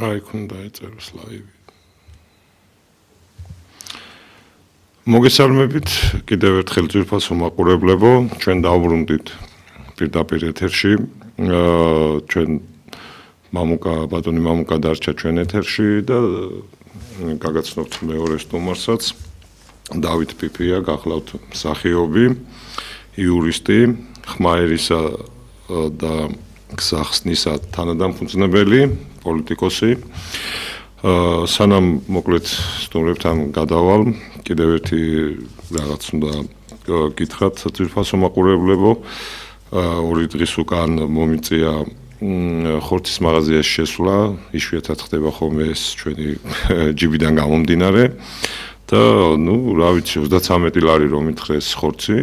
აი ქონდა ეწეროს ლაივი. მოგესალმებით კიდევ ერთხელ ძვირფასო მაყურებლებო, ჩვენ დავბრუნდით პირდაპირ ეთერში. ჩვენ ბატონი მამუკა დარჩა ჩვენ ეთერში და გაგაცნობთ მეორე სტუმარსაც. დავით პიპია, გახლავთ მსახიობი, იურისტი, ხმაერისა და გზახსნისა თანადამფუძნებელი, პოლიტიკოსი. სანამ მოკლედ სტუმრებთან გადავალ, კიდევ ერთი რაღაც უნდა გითხრათ ძვირფასო მაყურებლებო. 2 დღის უკან მომიწია ხორცის მაღაზიაში შესვლა, იშვიათად ხდება ხოლმე ეს ჩვენი ჯიბიდან გამომდინარე. და რა ვიცი 33 ლარი რომ მითხრეს ხორცი,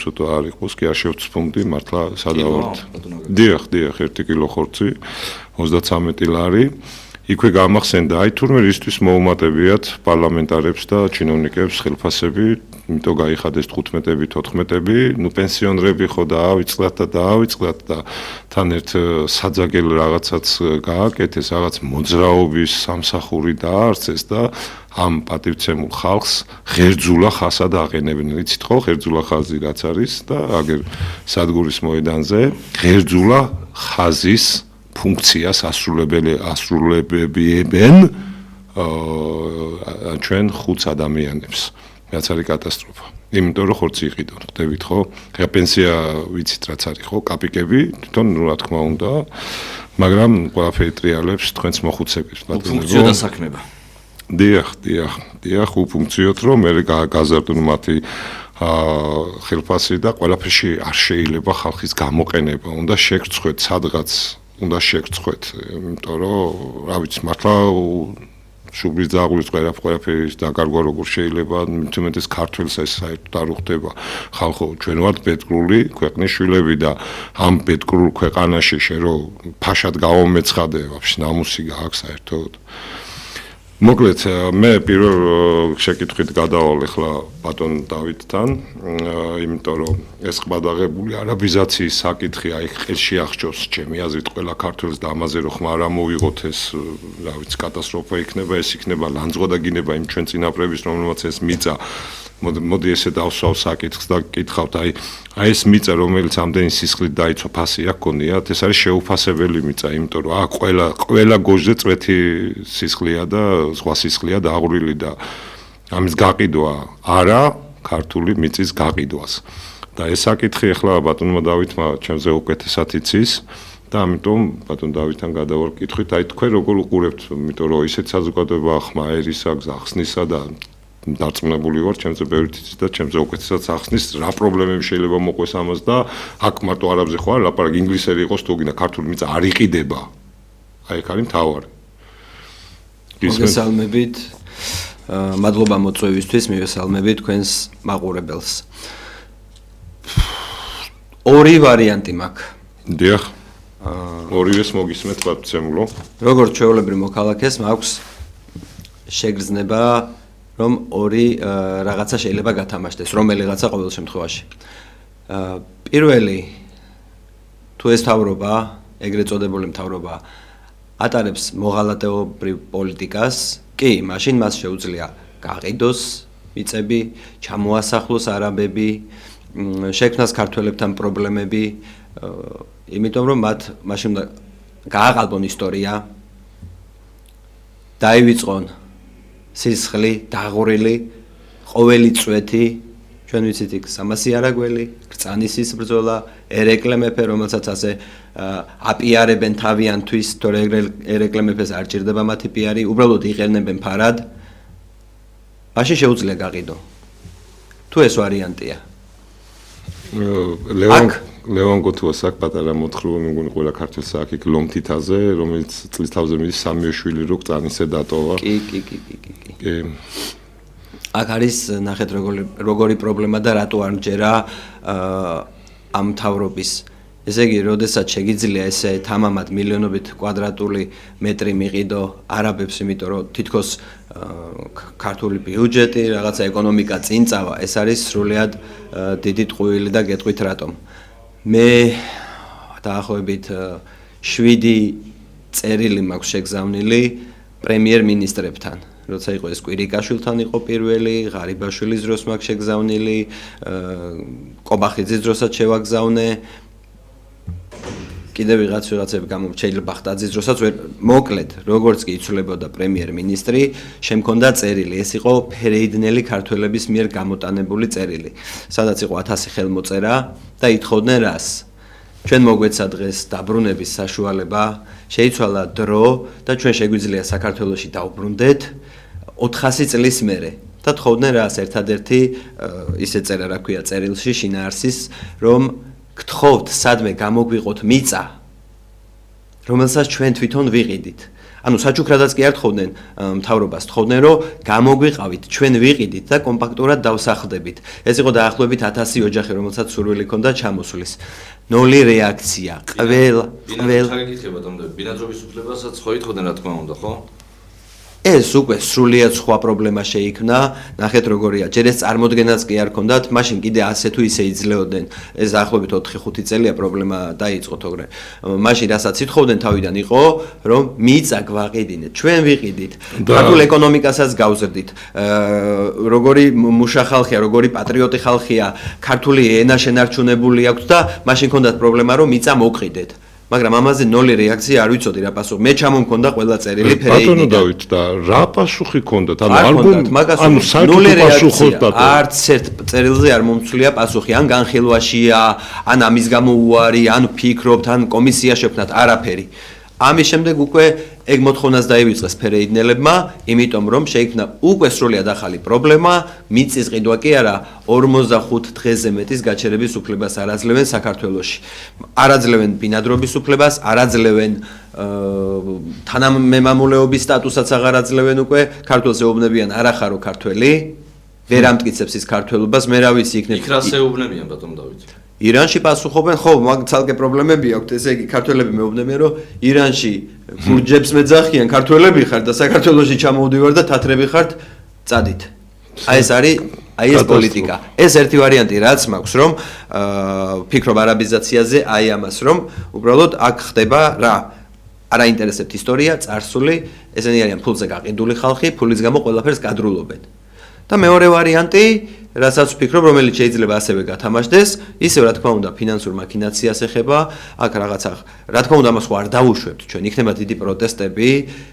ცოტა არ იყოს კი არ შევწფუნდი მართლა სადავართ. დიახ, 1 კილო ხორცი 33 ლარი. იქვე გამახსენდა, აი თურმე რისთვის მოუმატებიათ პარლამენტარებს და ჩინოვნიკებს ხელფასები, იმიტომ გაიხადეს 15-ები, 14-ები, პენსიონერები ხო დაავიწყდათ და თან ერთ საძაგელ რაღაცაც გააკეთეს, რაღაც მოძრაობის სამსახური დაარსეს და ამ პატივცემულ ხალხს ღერძულა ხასად აყენებენ. იცით ხო ღერძულა ხაზი რაც არის და აგერ სადგურის მოედანზე ღერძულა ხაზის ფუნქციას ასრულებენ ჩვენ 5 ადამიანებს. რაც არის კატასტროფა. იმიტომ რომ ხორცი იყიდოთ, ხდებით ხო? ხა პენსია ვიცით რაც არის ხო? კაპიკები, თვითონ რა თქმა უნდა, მაგრამ ყველაფერი ტრიალებს თქვენს მოხუცებით, ბატონო. ფუნქციო დასაქმება. დიახ, უფუნქციოთ რომ მე გაზარდონ მათი ხელფასი და ყველაფერში არ შეიძლება ხალხის გამოყენება. უნდა შეგრცხვეთ სადღაც, იმიტომ რომ რა ვიცი, მართლა შუბლის ძაღლის ყველაფერის დაკარგვა როგორ შეიძლება, თუმეტეს ქართველს ეს საერთოდ არ უხდება. ხალხო, ჩვენ ვართ ბედკრული ქვეყნის შვილები და ამ ბედკრულ ქვეყანაში შე რო ფაშად გავომეცხადე, ვაფშე ნამუსი გააქვს საერთოდ. მოკლედ, მე პირველ შეკითხვით გადავალ ახლა ბატონ დავითთან, იმიტომ რომ ეს ყბადაღებული არაბიზაციის საკითხი აი ხელში აღჭოს ჩემი აზრით ყველა ქართველს და ამაზე რო ხმა არ ამოვიღოთ ეს რა ვიცი კატასტროფა იქნება, ეს იქნება ლანძღვა და გინება იმ ჩვენ წინაპრების რომელმაც ეს მიწა მოდი ესე დავსვავ საკითხს და გითხავთ აი ეს მიწა რომელიც ამდენი სისხლით დაიცვა ფასი აქ გონიათ ეს არის შეუფასებელი მიწა იმიტომ რომ ყველა გოჟზე წვეთი სისხლია და სხვა სისხლია დაღვრილი და ამის გაყიდვა არა ქართული მიწის გაყიდვას და ეს საკითხი ახლა ბატონმა დავითმა ჩემზე უკეთესად იცის და ამიტომ ბატონ დავითთან გადავარ კითხვით აი თქვენ როგორ უყურებთ იმიტომ რომ ისეთ საზოგადოება ხმაერისა გზახსნისა და დარწმუნებული ვარ ჩემზე ბევრი თითის და ჩემზე უკეთესად სახსნის რა პრობლემები შეიძლება მოყვეს ამას და აქ მარტო არაბზე ხო არ ლაპარაკი ინგლისელი იყოს თუ გინდა ქართული მიწა არ იყიდება აი ეგ არის მთავარი მოგესალმებით მადლობა მოწვევისთვის მივესალმებით თქვენს მაყურებელს ორი ვარიანტი მაქვს დიახ ორივეს მოგისმენთ პატცემულო როგორც ჩვეულებრივ მოქალაქეს მაქვს შეგრძნება რომ ორი რაღაცა შეიძლება გათამაშდეს, რომელიღაცა ყოველ შემთხვევაში. პირველი თუ ეს მთავრობა, ეგრეთ წოდებული მთავრობა ატარებს მოღალატეობრივ პოლიტიკას, კი, მაშინ მას შეუძლია გაყიდოს მიწები, ჩამოასახლოს არაბები, შექმნას ქართველებთან პრობლემები, იმიტომ რომ მათ მაშინ უნდა გააყალბონ ისტორია, დაივიწყონ სისხლი, დაღვრილი, ყოველი წვეთი, ჩვენ ვიცით იქ სამასი არაგველი, კრწანისის ბრძოლა, ერეკლე მეფე, რომელსაც ასე აპიარებენ თავიანთვის, თორე ერეკლე მეფეს არ ჭირდება მათი პიარი, უბრალოდ იყენებენ ფარად. მაშინ შეუძლია გაყიდო. თუ ეს ვარიანტია. ლევან გოთუას აქ პატარა მოთხრობა მეგონი ყველა ქართველს აქ იქ ლომთითაზე, რომელიც წლის თავზე მიდის სამიო შვილი რო კწანისე დატოვა. კი. აქ არის ნახეთ როგორი პრობლემა და რატო არ მჯერა ამ მთავრობის. ესე იგი, როდესაც შეგიძლია ესე თამამად მილიონობით კვადრატული მეტრი მიყიდო არაბებს, იმიტომ რომ თითქოს ქართული ბიუჯეტი, რაღაცა ეკონომიკა წინ წავა, ეს არის სრულიად დიდი ტყუილი და გეტყვით რატომ. მე დაახლოებით 7 წერილი მაქვს შეგზავნილი პრემიერ-მინისტრებთან. როცა იყო ეს კვირიკაშვილთან იყო პირველი, ღარიბაშვილის დროს მაქვს შეგზავნილი, კობახიძის დროსაც შევაგზავნე. კიდევ ვიღაცები გამომჩეილება ხტაძის დროსაც მოკლედ როგორც კი იცვლებოდა პრემიერ-მინისტრი შემქონდა წერილი ეს იყო ფერეიდნელი ქართველების მიერ გამოტანებული წერილი სადაც იყო 1000 ხელმოწერა და ითხოვდნენ რას ჩვენ მოგვეცა დღეს დაბრუნების საშუალება შეიცვალა დრო და ჩვენ შეგვიძლია საქართველოში დავბრუნდეთ 400 წლის მერე და თხოვდნენ რას ერთადერთი ისე წერა რა ქვია წერილში შინაარსის რომ გთხოვთ სადმე გამოგვიყოთ მიწა რომელსაც ჩვენ თვითონ ვიყიდით ანუ საჩუქრადაც კი არ თხოვდნენ მთავრობას თხოვდნენ რომ გამოგვიყავით ჩვენ ვიყიდით და კომპაქტურად დავსახლდებით ეს იყო დაახლოებით 1000 ოჯახი რომელსაც სურვილი ჰქონდა ჩამოსვლის ნოლი რეაქცია ყველა გითხება თამდე ბინადრობის უფლებასაც ხო ითხოვდნენ რა თქმა უნდა ხო ეს უკვე სრულიად სხვა პრობლემა შეიქმნა. ნახეთ როგორია. ჯერ ეს წარმოდგენაც კი არ ქონდათ, მაშინ კიდე ასე თუ ისე იძლეოდნენ. ეს დაახლოებით 4-5 წელია პრობლემა დაიწყო თორე. მაშინ რასაც ითხოვდნენ თავიდან იყო, რომ მიწა გვაყიდინეთ. ჩვენ ვიყიდით. ქართულ ეკონომიკასაც გავზრდით. როგორი მუშა ხალხია, როგორი პატრიოტი ხალხია, ქართული ენა შენარჩუნებული აქვს და მაშინ ქონდათ პრობლემა რომ მიწა მოვყიდეთ. მაგრამ ამაზე ნოლი რეაქცია არ ვიცოდი რა პასუხი. მე ჩამომქონდა ყველა წერილი ფერეიდიდან. ბატონო დავით და რა პასუხი ქონდათ? ანუ ნოლი რეაქცია. არც ერთ წერილზე არ მომცვლია პასუხი. ან განხილვაშია, ან ამის გამო უარი, ან ფიქრობთ, ან კომისია შექმნათ, არაფერი. ამის შემდეგ უკვე ეგ მოთხოვნას დაივიწყეს ფერეიდნელებმა, იმიტომ რომ შეიქმნა უკვე სრულიად ახალი პრობლემა, მიწის ყიდვა კი არა 45 დღეზე მეტის გაჩერების უფლებას არ აძლევენ საქართველოში. არ აძლევენ ბინადრობის უფლებას, არ აძლევენ თანამემამულეობის სტატუსაც აღარ აძლევენ უკვე, ქართველს ეუბნებიან არახარო ქართველი, ვერ ამტკიცებს ის ქართველობას, მე რა ვიცი იქნებ. იქ რას ეუბნებიან ბატონო დავით? ირანში პასუხობენ, ხო, მაგ ცალკე პრობლემები აქვთ, ესე იგი, ქართველები მეუბნებიან, რომ ირანში ბურჯებს მეძახიან, ქართველები ხართ და საქართველოში ჩამოვდივარ და თათრები ხართ, წადით. აი ეს არის, აი ეს პოლიტიკა. ეს ერთი ვარიანტი რაც მაქვს, რომ ფიქრობ არაბიზაციაზე, აი ამას, რომ უბრალოდ აქ ხდება რა? არ აინტერესებთ ისტორია, წარსული, ესენი არიან ფულზე გაყიდული ხალხი, ფულის გამო ყველაფერს გადრულობენ. და მეორე ვარიანტი რასაც ვფიქრობ, რომელიც შეიძლება ასევე გათამაშდეს, ისევ რა თქმა უნდა, ფინანსურ მაქინაციას ეხება, აქ რაღაცა, რა თქმა უნდა, ამას ხო არ დავუშვებთ ჩვენ, იქნება დიდი პროტესტები,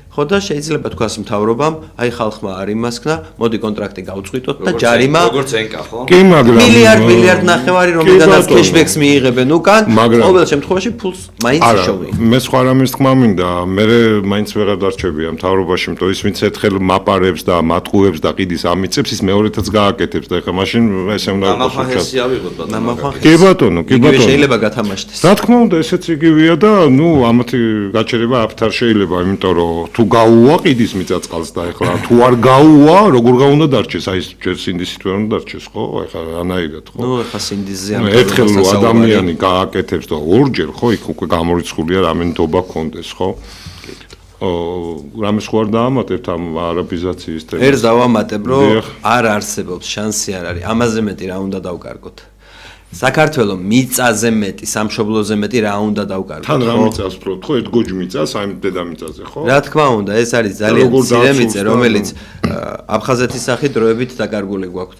ხო და შეიძლება თქვას მთავრობამ, აი ხალხმა არ იმასქნა, მოდი კონტრაქტი გავწყვიტოთ და ჯარიმა როგორც ენკა, ხო? კი, მაგრამ მილიარდ ნახევარი რომლიდანაც კეშბექს მიიღებენ უკან, ყოველ შემთხვევაში ფულს მაინც იშოვიან. მე სხვა რამის თქმა მინდა, მე მაინც ვეღარ დარჩებია მთავრობაში, იმიტომ ის ვინც ერთხელ მაპარებს და მატყუებს და ყიდის ამიცებს, ის მეორეთაც გააკეთებს და ეხლა მაშინ ესე უნდა ამაფახესი ავიღოთ ბატონო. კი ბატონო, კი ბატონო. შეიძლება გათამაშდეს. რა თქმა უნდა, ესეც იგივეა და ნუ ამათი გაჩერება აფთ არ შეიძლება, იმიტომ რომ თუ გაუვა ყიდის მიწაწყალს და ეხლა თუ არ გაუვა, როგორ გაუნდა დარჩეს? აი ეს სინდისით ვერ უნდა დარჩეს, ხო? ეხლა რანაირად, ხო? ნუ ეხლა სინდისზე ამ ერთხელ რო ადამიანი გააკეთებს და ორჯერ, ხო, იქ უკვე გამორიცხულია რამენდობა კონდეს, ხო? რამე სხვა არ დაამატებთ ამ არაბიზაციის თემას? ერთ დავამატებ, რომ არ არსებობს შანსი არ არის. ამაზე მეტი რა უნდა დავკარგოთ? საქართველოს მიწაზე მეტი, სამშობლოზე მეტი რა უნდა დავკარგოთ? თან რა მიწას ვფრობთ, ხო? ერთ გოჯ მიწას, აი დედამიწაზე, ხო? რა თქმა უნდა, ეს არის ძალიან მცირე მიწა, რომელიც აფხაზეთის სახით დროებით დაკარგული გვაქვს.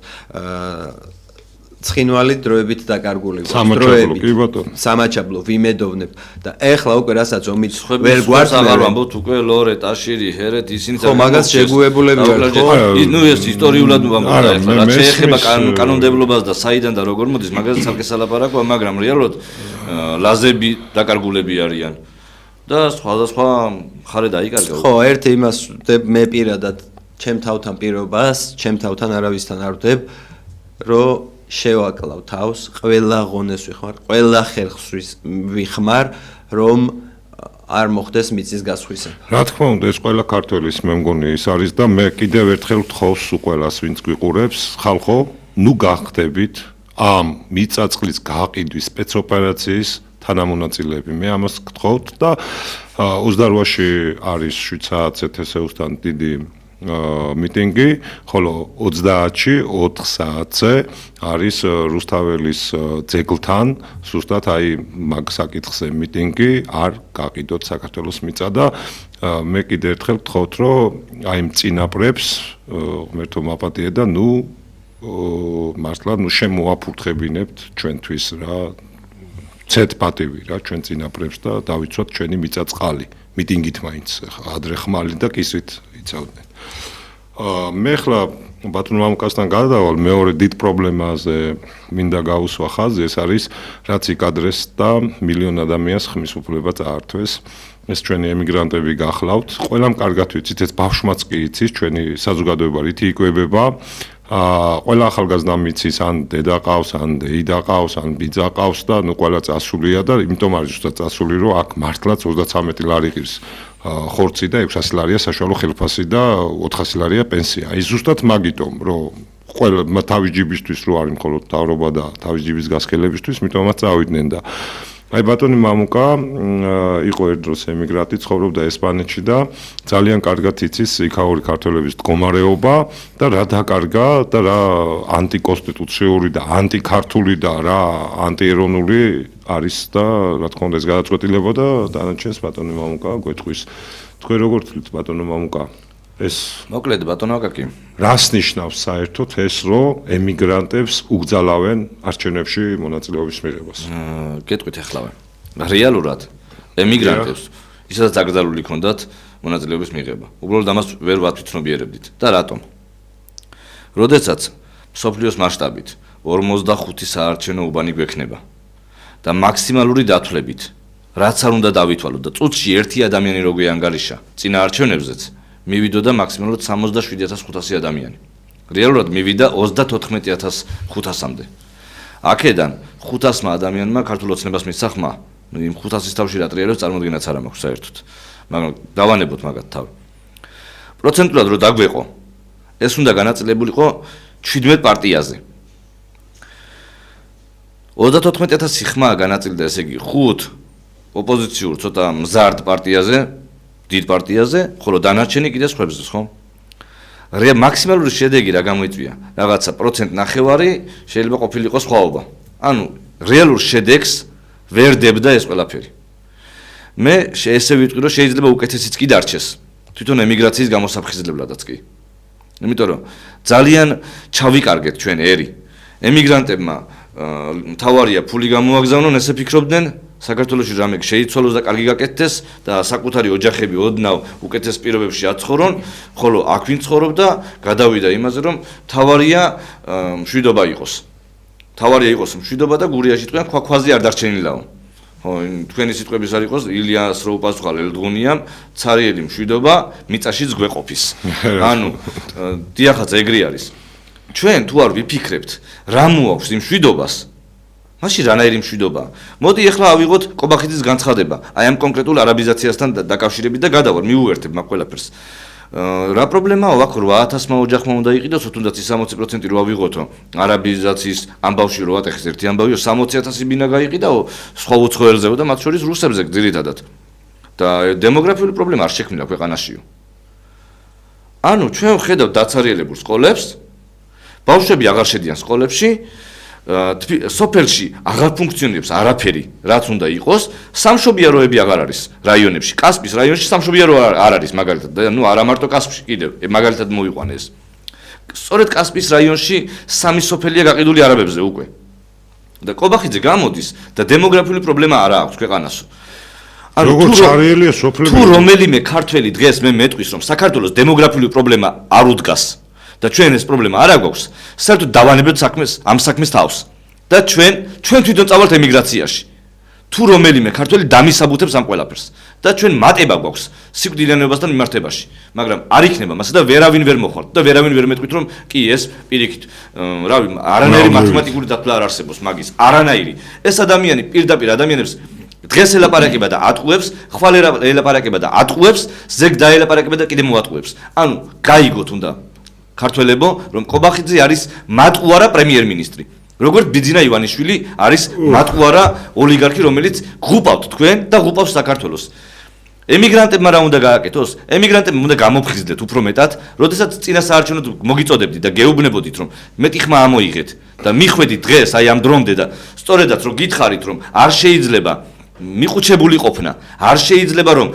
ცხინვალი დროებით დაკარგული გვაქვს, დროებით. კი ბატონო. სამაჩაბლო, ვიმედოვნებ და ეხლა უკვე რასაც ომიც ვერ გვარს აღარ ვამბობთ უკვე ლორე, ტაშირი, ჰერეთ ისინი ხო მაგას შეგუებულები ვართ, ხო? ნუ ეს ისტორიულად ვამბობთ ეხლა, რაც შეეხება კანონმდებლობას და საიდან და როგორ მოდის, მაგაზე ცალკე სალაპარაკოა, მაგრამ რეალურად ლაზები დაკარგულები არიან. და სხვადასხვა მხარე დაიკარგა. ხო, ერთი იმას ვდებ მე პირადად, ჩემ თავთან პირობას, ჩემ თავთან არავისთან არ ვდებ, რომ შევაკლავ თავს, ყველა ღონეს ვიხმარ, ყველა ხერხს ვიხმარ, რომ არ მოხდეს მიწის გასხვისა. რა თქმა უნდა, ეს ყველა ქართველის მე მგონი ის არის და მე კიდევ ერთხელ ვთხოვს უყველას, ვინც გვიყურებს, ხალხო, ნუ გახდებით ამ მიწაწყლის გაყიდვის სპეცოპერაციის თანამონაწილეები. მე ამას გთხოვთ და 28-ში არის შვიცარიის ეთესეუსთან დიდი მიტინგი, ხოლო 30-ში 4 საათზე არის რუსთაველის ძეგლთან, ზუსტად აი მაგ საკითხზე მიტინგი არ გაყიდოთ საქართველოს მიწა და მე კიდევ ერთხელ გთხოვთ, რომ აი მწინაპრებს ღმერთო მაპატიე და მართლა შემოაფურთხებინებთ ჩვენთვის რა ცეთ პატივი რა ჩვენ წინაპრებს და დავიცვათ ჩვენი მიწა წყალი მიტინგით მაინც ადრე ხმალი და კისრით იცავდნენ. მე ხლა ბატონ მამუკასთან გადავალ მეორე დიდ პრობლემაზე მინდა გაუსვა ხაზი ეს არის რაც იკადრეს და მილიონ ადამიანს ხმის უფლება წაართვეს. ეს ჩვენი ემიგრანტები გახლავთ. ყველამ კარგად ვიცით, ეს ბავშვმაც კი იცის, ჩვენი საზოგადოება რითი იკვებება. ყველა ახალგაზრდა მიცის, ან დედა ყავს, ან დეიდა ყავს, ან ბიძა ყავს და ყველა წასულია და იმიტომ არის ზუსტად წასული, რომ აქ მართლაც 33 ლარი ღირს ხორცი და 600 ლარია საშუალო ხელფასი და 400 ლარია პენსია. აი ზუსტად მაგიტომ, რომ ყველა თავის ჯიბისთვის რო არის მხოლოდ თავრობა და თავის ჯიბის გასქელებისთვის, მითომაც წავიდნენ და აი ბატონი მამუკა იყო ერთ დროს ემიგრანტი, ცხოვრობდა ესპანეთში და ძალიან კარგად იცის იქაური ქართველების მდგომარეობა და რა დაკარგა და რა ანტიკონსტიტუციური და ანტიქართული და რა ანტიეროვნული არის და რა თქმა უნდა ეს გადაწყვეტილება და დანარჩენს ბატონი მამუკა გვეთქვის. თქვენ როგორ თვლით ბატონო მამუკა? ეს მოკლედ ბატონო აკაკი. რას ნიშნავს საერთოდ ეს რომ ემიგრანტებს უგზალავენ არჩევნებში მონაწილეობის მიღებას? გეტყვით ახლავე. რეალურად ემიგრანტებს ისედაც აკრძალული ჰქონდათ მონაწილეობის მიღება. უბრალოდ ამას ვერ ვათვითნობიერებდით. და რატომ? როდესაც მსოფლიოს მასშტაბით 45 საარჩევნო უბანი გვექნება და მაქსიმალური დათვლებით რაც არ უნდა დავითვალოთ და წუთში ერთი ადამიანი რო გვიანგარიშა წინა არჩევნებზეც მივიდოდა მაქსიმალურად 67500 ადამიანი. რეალურად მივიდა 34500-მდე. აქედან 500 ადამიანმა ქართულ ოცნებას მისცა ხმა. იმ 500-ის თავში რა ტრიალებს წარმოდგენაც არ მაქვს საერთოდ. მაგრამ დავანებოთ მაგათ თავი. პროცენტულად რო დაგვეყო, ეს უნდა განაწილებულიყო 17 პარტიაზე. 34000 ხმა განაწილდა, ესე იგი 5 ოპოზიციურ ცოტა მზარდ პარტიაზე, დიდ პარტიაზე, ხოლო დანარჩენი კიდე სხვებზე, ხო? მაქსიმალური შედეგი რა გამოიწვია? რაღაცა პროცენტ ნახევარი შეიძლება ყოფილიყო სხვაობა. ანუ რეალურ შედეგს ვერ დებდა ეს ყველაფერი. მე ესე ვიტყვი, რომ შეიძლება უკეთესიც კი დარჩეს. თვითონ ემიგრაციის გამოსაფხიზლებადაც კი. იმიტომ რომ ძალიან ჩავიკარგეთ ჩვენ ერი. ემიგრანტებმა მთავარია ფული გამოაგზავნონ, ესე ფიქრობდნენ, საქართველოში რამე შეიცვალოს და კარგი გაკეთდეს და საკუთარი ოჯახები ოდნავ უკეთეს პირობებში აცხოვრონ, ხოლო აქ ვინ ცხოვრობდა, გადავიდა იმაზე, რომ მთავარია მშვიდობა იყოს. მთავარია იყოს მშვიდობა და გურიაში თქვენ ქვაზე არ დარჩენილაო. ხო, თქვენი სიტყვების არ იყოს ილიას რო უპასუხა ელდღუნიამ, ცარიელი მშვიდობა მიწაშიც გვეყოფის. ანუ დიახაც ეგრე არის. ჩვენ თუ არ ვიფიქრებთ, რა მოაქვს იმ მშვიდობას, მაშინ რანაირი მშვიდობა? მოდი ახლა ავიღოთ კობახიძის განცხადება, აი ამ კონკრეტულ არაბიზაციასთან დაკავშირებით და გადავარ, მივუერთებ მაგ ყველაფერს. რა პრობლემაა აქ 8000-მა ოჯახმა უნდა იყიდოს, თუნდაც ის 60% რო ავიღოთო არაბიზაციის ამბავში რო ატეხეს ერთი ამბავიო 60000 ბინა გაიყიდაო სხვა უცხოელზეო და მათ შორის რუსებზე ძირითადად. და დემოგრაფიული პრობლემა არ შექმნილა ქვეყანაშიო. ანუ ჩვენ ვხედავთ დაცარიელებულ სკოლებს, ბავშვები აღარ შედიან სკოლებში, სოფელში აღარ ფუნქციონირებს არაფერი, რაც უნდა იყოს, სამშობიაროები აღარ არის რაიონებში. კასპის რაიონში სამშობიარო არ არის მაგალითად, და ნუ არა მარტო კასპში კიდევ, მაგალითად მოიყვანე ეს. სწორედ კასპის რაიონში 3 სოფელია გაყიდული არაბებზე უკვე. და კობახიძე გამოდის და დემოგრაფიული პრობლემა არა აქვს ქვეყანასო. ანუ თუ რომელიმე ქართველი დღეს მე მეტყვის, რომ საქართველოს დემოგრაფიული პრობლემა არ უდგას და ჩვენ ეს პრობლემა არ აქვს, საერთოდ დავანებებთ საქმეს, ამ საქმეს თავს. და ჩვენ თვითონ წავალთ ემიგრაციაში. თუ რომელიმე ქართველი დამისაბუთებს ამ ყველაფერს და ჩვენ მატება გვაქვს სიკვდილიანობასთან მიმართებაში, მაგრამ არ იქნება მასა და ვერავინ ვერ მოხვალთ და ვერავინ ვერ მეტყვით, რომ კი ეს პირიქით, რავი, არანაირი მათემატიკური დათვლა არ არსებობს მაგის, არანაირი. ეს ადამიანი პირდაპირ ადამიანებს დღეს ელაპარაკება და ატყუებს, ხვალ ელაპარაკება და ატყუებს, ზეგ დაელაპარაკება და კიდე მოატყუებს. ანუ გაიგოთ უნდა ქართველებო, რომ კობახიძე არის მატყუარა პრემიერ-მინისტრი. როგორც ბიძინა ივანიშვილი არის მატყუარა ოლიგარქი, რომელიც ღუპავთ თქვენ და ღუპავს საქართველოს. ემიგრანტებმა რა უნდა გააკეთოს? ემიგრანტებმა უნდა გამოფხიზდეთ უფრო მეტად, როდესაც წინა საარჩევნოდ მოგიწოდებდით და გეუბნებოდით, რომ მეტი ხმა ამოიღეთ და მიხვედით დღეს აი ამ დრომდე და სწორედაც რომ გითხარით, რომ არ შეიძლება მიყუჩებული ყოფნა, არ შეიძლება რომ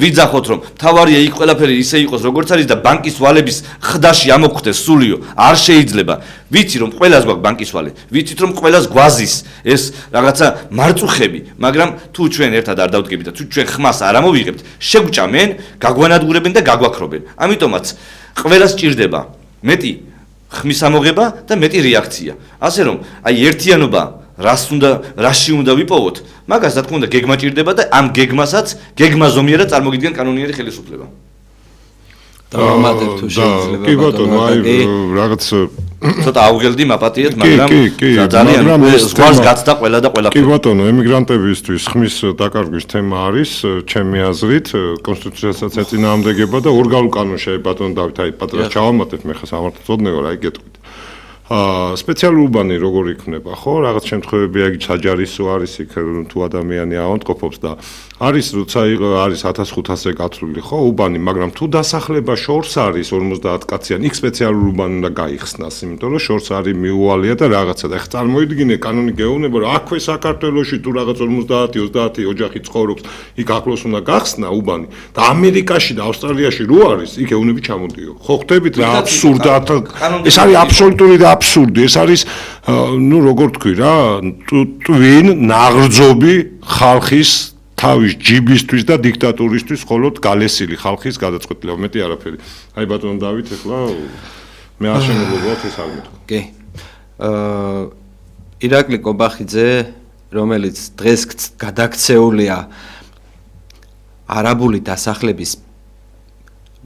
ვიძახოთ, რომ თავარია იქ ყველაფერი ისე იყოს, როგორც არის და ბანკის ვალების ხდაში ამოგვხდეს სულიო, არ შეიძლება. ვიცი რომ ყველას გვაქვს ბანკის ვალი, ვიცით რომ ყველას გვაზის ეს რაღაცა მარწუხები, მაგრამ თუ ჩვენ ერთად არ დავდგებით და თუ ჩვენ ხმას არ ამოვიღებთ, შეგვჭამენ, გაგვანადგურებენ და გაგვაქრობენ. ამიტომაც ყველას ჭირდება მეტი ხმის ამოღება და მეტი რეაქცია. ასე რომ აი ერთიანობა რაში უნდა ვიპოვოთ, მაგას რა თქმა უნდა გეგმა ჭირდება და ამ გეგმა ზომიერად წარმოგიდგენ კანონიერი ხელისუფლება. დავამატებ თუ შეიძლება. კი ბატონო, აი რაღაც ცოტა ავღელდი მაპატიეთ, მაგრამ ძალიან ზღვარს გაცდა ყველა და ყველაფერი. კი ბატონო, ემიგრანტებისთვის ხმის დაკარგვის თემა არის, ჩემი აზრით, კონსტიტუციასაც ეწინააღმდეგება და ორგანულ კანონში ბატონო დავით, აი პატრას ჩავამატებ, მე ხა სამართლწოდნეო რა იგეთქვით. სპეციალური უბანი როგორ იქნება, ხო? რაღაც შემთხვევები აი საჯარისო არის იქ თუ ადამიანი ავადმყოფობს და არის როცა არის 1500-ზე გათვლილი, ხო, უბანი, მაგრამ თუ დასახლება შორს არის 50 კაციანი, იქ სპეციალური უბანი უნდა გაიხსნას, იმიტომ რომ შორს არის მიუვალია და რაღაცა და ეხლა წარმოიდგინე კანონი გეუბნება, რომ აქვე საქართველოში თუ რაღაც 50-20 ოჯახი ცხოვრობს, იქ ახლოს უნდა გახსნა უბანი და ამერიკაში და ავსტრალიაში რო არის, იქ ეუნები ჩამოდიო. ხო ხვდებით რა აბსურდად, ეს არის აბსოლუტური და აბსურდი, ეს არის ნუ როგორ თქვი რა, ტვინ ნაღრძობი ხალხის თავის ჯიბისთვის და დიქტატურისთვის მხოლოდ გალესილი ხალხის გადაწყვეტილება, მეტი არაფერი. აი ბატონო დავით, ეხლა მე არ შემოგვიგოთ ეს არ მეთქვა. კი. ირაკლი კობახიძე, რომელიც დღეს გადაქცეულია არაბული დასახლების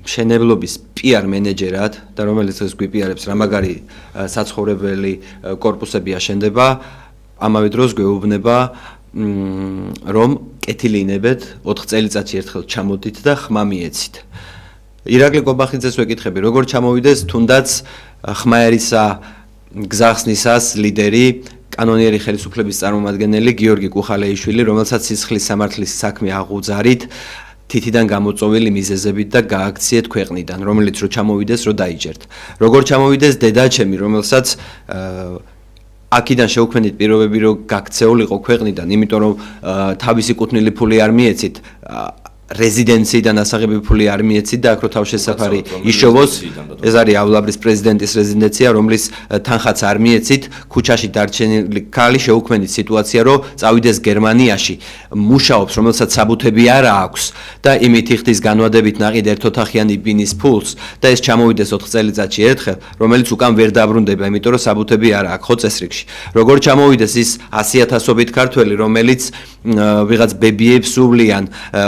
მშენებლობის PR მენეჯერად და რომელიც დღეს გვიპიარებს რა მაგარი საცხოვრებელი კორპუსები აშენდება, ამავე დროს გვეუბნება რომ კეთილინებეთ 4 წელიწადში ერთხელ ჩამოდით და ხმა მიეცით. ირაკლი კობახიძეს ვეკითხები, როგორ ჩამოვიდეს თუნდაც ხმაერისა გზახსნისას ლიდერი კანონიერი ხელისუფლების წარმომადგენელი გიორგი კუხალეიშვილი, რომელსაც სისხლის სამართლის საქმე აღუძარით თითიდან გამოწოვილი მიზეზებით და გააქციეთ ქვეყნიდან, რომელიც რო ჩამოვიდეს, რო დაიჯერთ. როგორ ჩამოვიდეს დედაჩემი, რომელსაც აქედან შეუქმნით პირობები, რომ გაქცეულიყო ქვეყნიდან, იმიტომ რომ თავისი კუთვნილი ფული არ მიეცით, რეზიდენციიდან ასაღები ფული არ მიეცით და აქ რო თავშესაფარი იშოვოს, ეს არის ავლაბრის პრეზიდენტის რეზიდენცია, რომლის თანხაც არ მიეცით, ქუჩაში დარჩენილი ქალი შეუქმნით სიტუაცია, რომ წავიდეს გერმანიაში, მუშაობს, რომელსაც საბუთები არ აქვს და იმით იხდის განვადებით ნაყიდ ერთოთახიანი ბინის ფულს და ეს ჩამოვიდეს 4 წელიწადში ერთხელ, რომელიც უკან ვერ დაბრუნდება, იმიტომ რომ საბუთები არ აქვს ხო წესრიგში. როგორ ჩამოვიდეს ის 100,000-ობით ქართველი, რომელიც ვიღაც ბებიებს სულიან,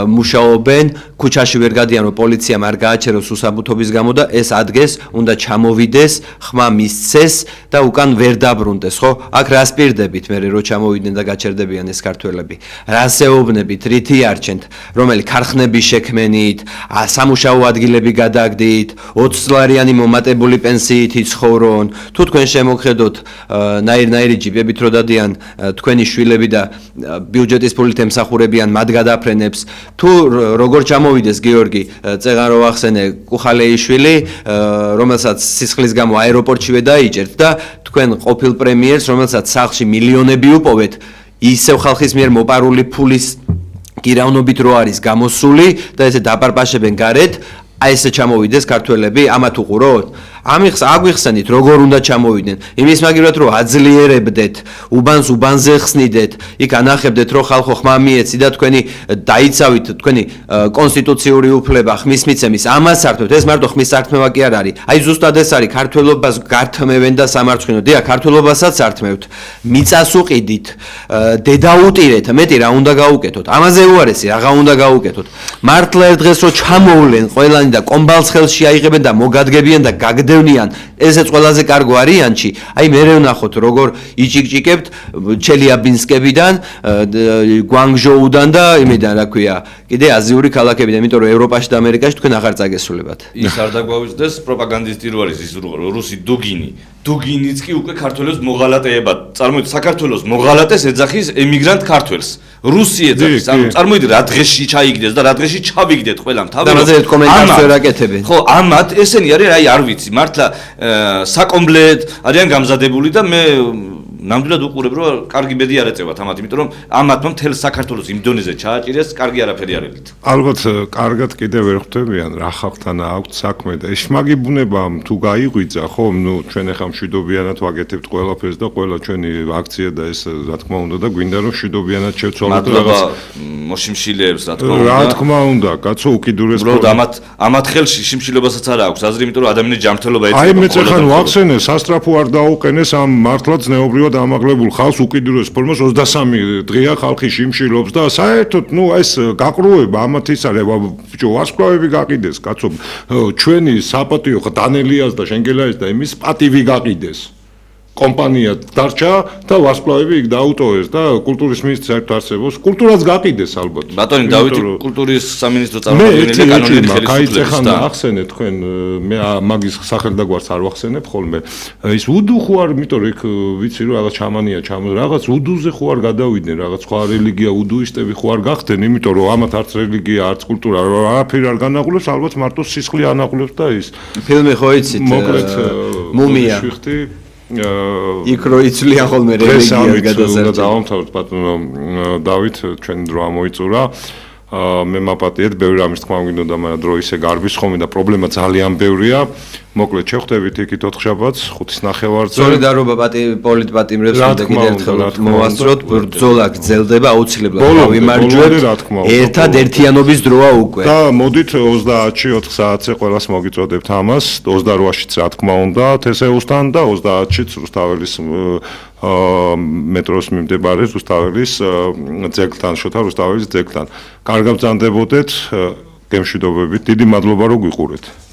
მუშაობენ, ქუჩაში ვერ გადიან, რომ პოლიციამ არ გააჩეროს უსაბუთობის გამო და ეს ადგეს, უნდა ჩამოვიდეს, ხმა მისცეს და უკან ვერ დაბრუნდეს, ხო? აქ რას პირდებით მე რო ჩამოვიდნენ და გაჩერდებიან ეს ქართველები? რას ეუბნებით, რითი არჩენთ, რომელი ქარხნები შექმენით, სამუშაო ადგილები გადაგდით, 20 წლიანი მომატებული პენსიით იცხოვრონ, თუ თქვენ შემოგხედოთ ნაირ-ნაირი ჯიპებით რო დადიან თქვენი შვილები და ბიუჯეტის ფულით ემსახურებიან მათ გადაფრენებს, თუ როგორ ჩამოვიდეს გიორგი წეღარო ახსენე კუხალეიშვილი, რომელსაც სისხლის გამო აეროპორტშივე დაიჭერთ და თქვენ ყოფილ პრემიერს, რომელსაც სახლში მილიონები უპოვეთ, ისევ ხალხის მიერ მოპარული ფულის გირავნობით რო არის გამოსული და ესე დაპარპაშებენ გარეთ, აი ესე ჩამოვიდეს ქართველები, ამათ უყუროთ? აგვიხსენით როგორ უნდა ჩამოვიდნენ, იმის მაგივრად რომ აძლიერებდეთ, უბანზე ხსნიდეთ, იქ ანახებდეთ რომ ხალხო ხმა მიეცი და თქვენი დაიცავით თქვენი კონსტიტუციური უფლება ხმის მიცემის, ამას სართმევთ, ეს მარტო ხმის სართმევა კი არ არის, აი ზუსტად ეს არის ქართველობას გართმევენ და სამარცხვინო, დიახ ქართველობასაც სართმევთ, მიწას უყიდით, დედაუტირეთ, მეტი რა უნდა გაუკეთოთ, ამაზე უარესი რაღა უნდა გაუკეთოთ, მართლა ერთ დღეს რომ ჩამოვლენ ყველანი და კომბალს ხელში აიღებენ და მოგადგებიან და გაგდევნიან, ესეც ყველაზე კარგო არიანში, აი მე ვნახოთ როგორ იჭიკჭიკებთ ჩელიაბინსკებიდან, გვანგჟოუდან და იმედან რა ქვია, კიდე აზიური ქალაქებიდან, იმიტომ რომ ევროპაში და ამერიკაში თქვენ აღარ წაგესულებათ. ის არ დაგვაუწყდეს პროპაგანდისტი რო არის ის რუსი დუგინი დუგინიც კი უკვე ქართველებს მოღალატეებად. წარმოიდგინეთ, საქართველოს მოღალატეს ეძახის ემიგრანტ ქართველს. რუსი ეძახის. ანუ წარმოიდგინეთ, რა დღეში ჩაიგდეს და რა დღეში ჩავიგდეთ ყველამ თავი. და მაგალითად კომენტარს ვერ აკეთებენ. ხო, ამათ ესენი არის, აი არ ვიცი, მართლა საკომბლეთ არიან გამზადებული და მე ნამდვილად უყურებ, რომ კარგი ბედი არ ეწევათ ამათ, იმიტომ რომ ამათმა მთელ საქართველოს იმ დონეზე ჩააჭირეს, კარგი არაფერი არ ელით. ალბათ კარგად კიდევ ვერ ხვდებიან რა ხალხთან აქვთ საქმე და შმაგი ბუნებამ თუ გაიღვიძა, ხო, ნუ ჩვენ ახლა მშვიდობიანად ვაკეთებთ ყველაფერს და ყველა ჩვენი აქცია და ეს რა თქმა უნდა და გვინდა რომ მშვიდობიანად შევცვალოთ რაღაც მოშიმშილეებს რა თქმა უნდა. რა თქმა უნდა, კაცო უკიდურეს უბრალოდ ამათ ხელში შიმშილობასაც არ აქვს აზრი, იმიტომ რომ ადამიანის ჯანმრთელობა ეწევა. აი მეც ახლა ვახსენე, სასტრაფო არ დაუყენეს ამ მართლაც ნეობრივად ამაღლებულ ხალხს უკიდურეს ფორმას 23 დღეა ხალხი შიმშილობს და საერთოდ ნუ ეს გაყრუება ამათ ის არის ბიჭო ვარსკვლავები გაყიდეს კაცო ჩვენი საპატიო დანელიას და შენგელაის და იმის პატივი გაყიდეს კომპანია დარჩა და ვარსკვლავები იქ დაუტოვეს და კულტურის მინისტრი საერთოდ არსებობს კულტურაც გაყიდეს ალბათ ბატონი დავითი კულტურის სამინისტრო წარმომადგენელი და კანონიერი ხელისუფლების და ახსენე თქვენ მე მაგის სახელდაგვარს არ ვახსენებ ხოლმე ის უდუ ხო არ იმიტომ რომ იქ ვიცი რომ რაღაც ჩამანია რაღაც უდუზე ხო არ გადავიდნენ რაღაც სხვა რელიგია უდუისტები ხო არ გახდნენ იმიტომ რომ ამათ არც რელიგია არც კულტურა არაფერი არ განაყოლებს ალბათ მარტო სისხლი ანაყოლებს და ის ფილმი ხო იცით მოკლედ მუმია იქ რო იცვლიან ხოლმე რელიგიას გადასარჩენად. დავამთავრეთ ბატონო დავით, ჩვენი დრო ამოიწურა. მე მაპატიეთ, ბევრი რამის თქმა გვინდოდა, მაგრამ დრო ისე გარბის ხომი და პრობლემა ძალიან ბევრია. მოკლედ შევხვდებით იქით 4 შაბათს 5:30-ზე. სოლიდარობა პოლიტპატიმრებს და კიდევ ერთხელ მოვასწროთ, ბრძოლა გრძელდება აუცილებლად გავიმარჯვებთ. ერთად ერთიანობის დროა უკვე. და მოდით 30-ში 4 საათზე ყველას მოგიწოდებთ ამას, 28-შიც რა თქმა უნდა, თესეუსთან და 30-შიც რუსთაველის მეტროს მიმდებარე რუსთაველის ძეგლთან, შოთა რუსთაველის ძეგლთან. კარგად ბრძანდებოდეთ, გემშვიდობებით. დიდი მადლობა რომ გვიყურეთ.